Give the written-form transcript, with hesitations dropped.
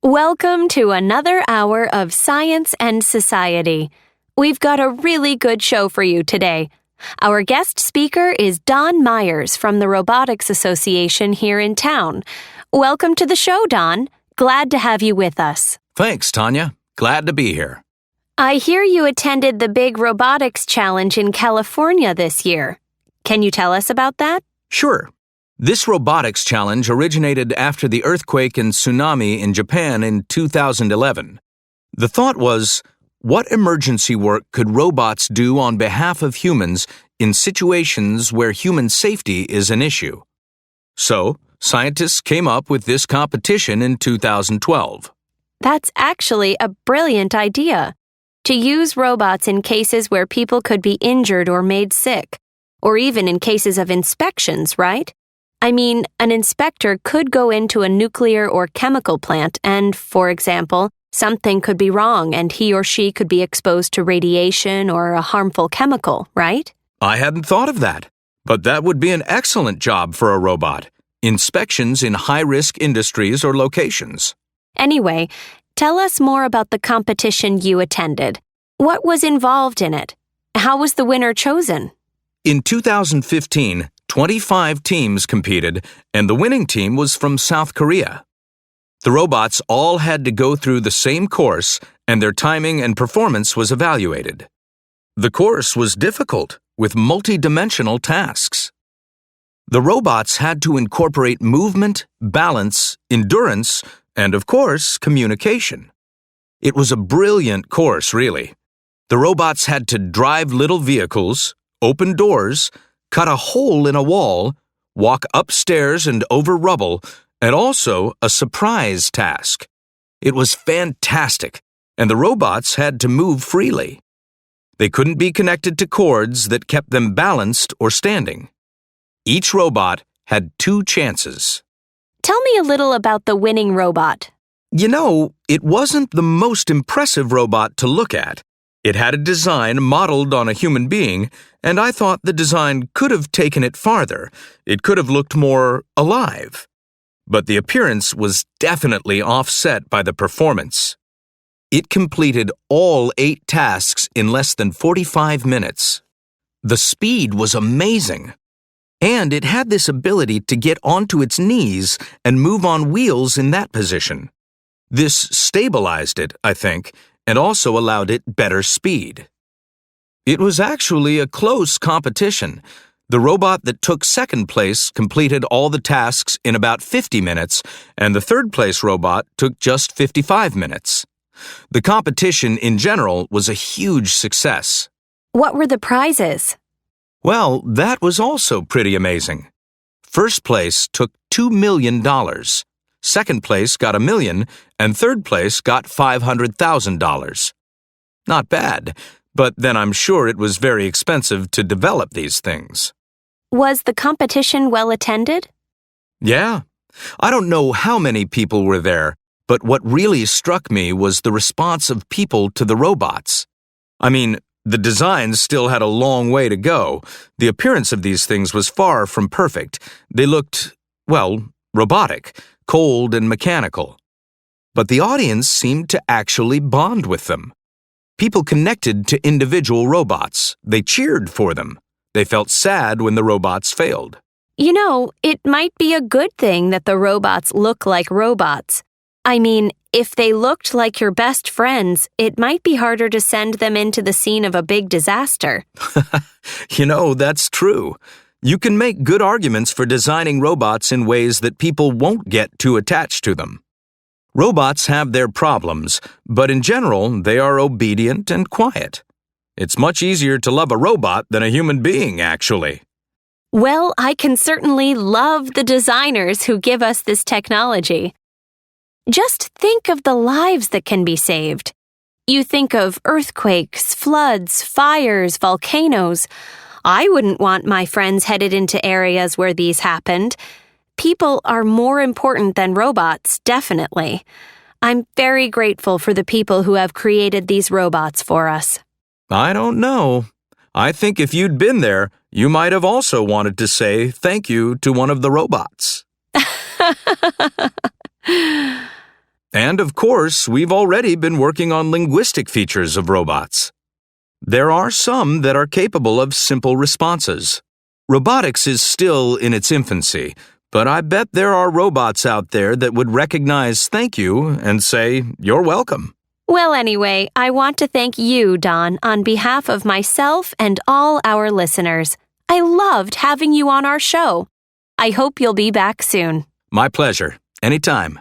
Welcome to another hour of Science and Society. We've got a really good show for you today. Our guest speaker is Don Myers from the Robotics Association here in town. Welcome to the show, Don. Glad to have you with us. Thanks, Tanya. Glad to be here. I hear you attended the big Robotics Challenge in California this year. Can you tell us about that? Sure. This robotics challenge originated after the earthquake and tsunami in Japan in 2011. The thought was, what emergency work could robots do on behalf of humans in situations where human safety is an issue? So, scientists came up with this competition in 2012. That's actually a brilliant idea. To use robots in cases where people could be injured or made sick, or even in cases of inspections, right? I mean, an inspector could go into a nuclear or chemical plant and, for example, something could be wrong and he or she could be exposed to radiation or a harmful chemical, right? I hadn't thought of that, but that would be an excellent job for a robot. Inspections in high-risk industries or locations. Anyway, tell us more about the competition you attended. What was involved in it? How was the winner chosen? In 2015, 25 teams competed, and the winning team was from South Korea. The robots all had to go through the same course, and their timing and performance was evaluated. The course was difficult, with multi-dimensional tasks. The robots had to incorporate movement, balance, endurance, and, of course, communication. It was a brilliant course, really. The robots had to drive little vehicles, open doors, cut a hole in a wall, walk upstairs and over rubble, and also a surprise task. It was fantastic, and the robots had to move freely. They couldn't be connected to cords that kept them balanced or standing. Each robot had 2 chances. Tell me a little about the winning robot. You know, it wasn't the most impressive robot to look at. It had a design modeled on a human being, and I thought the design could have taken it farther. It could have looked more alive. But the appearance was definitely offset by the performance. It completed all 8 tasks in less than 45 minutes. The speed was amazing. And it had this ability to get onto its knees and move on wheels in that position. This stabilized it, I think, and also allowed it better speed. It was actually a close competition. The robot that took second place completed all the tasks in about 50 minutes, and the third place robot took just 55 minutes. The competition in general was a huge success. What were the prizes? Well, that was also pretty amazing. First place took $2 million. Second place got $1 million, and third place got $500,000. Not bad, but then I'm sure it was very expensive to develop these things. Was the competition well attended? Yeah. I don't know how many people were there, but what really struck me was the response of people to the robots. I mean, the designs still had a long way to go. The appearance of these things was far from perfect. They looked, well, robotic, cold and mechanical. But the audience seemed to actually bond with them. People connected to individual robots. They cheered for them. They felt sad when the robots failed. You know, it might be a good thing that the robots look like robots. I mean, if they looked like your best friends, it might be harder to send them into the scene of a big disaster. You know, that's true. You can make good arguments for designing robots in ways that people won't get too attached to them. Robots have their problems, but in general, they are obedient and quiet. It's much easier to love a robot than a human being, actually. Well, I can certainly love the designers who give us this technology. Just think of the lives that can be saved. You think of earthquakes, floods, fires, volcanoes. I wouldn't want my friends headed into areas where these happened. People are more important than robots, definitely. I'm very grateful for the people who have created these robots for us. I don't know. I think if you'd been there, you might have also wanted to say thank you to one of the robots. And of course, we've already been working on linguistic features of robots. There are some that are capable of simple responses. Robotics is still in its infancy, but I bet there are robots out there that would recognize thank you and say, you're welcome. Well, anyway, I want to thank you, Don, on behalf of myself and all our listeners. I loved having you on our show. I hope you'll be back soon. My pleasure. Anytime.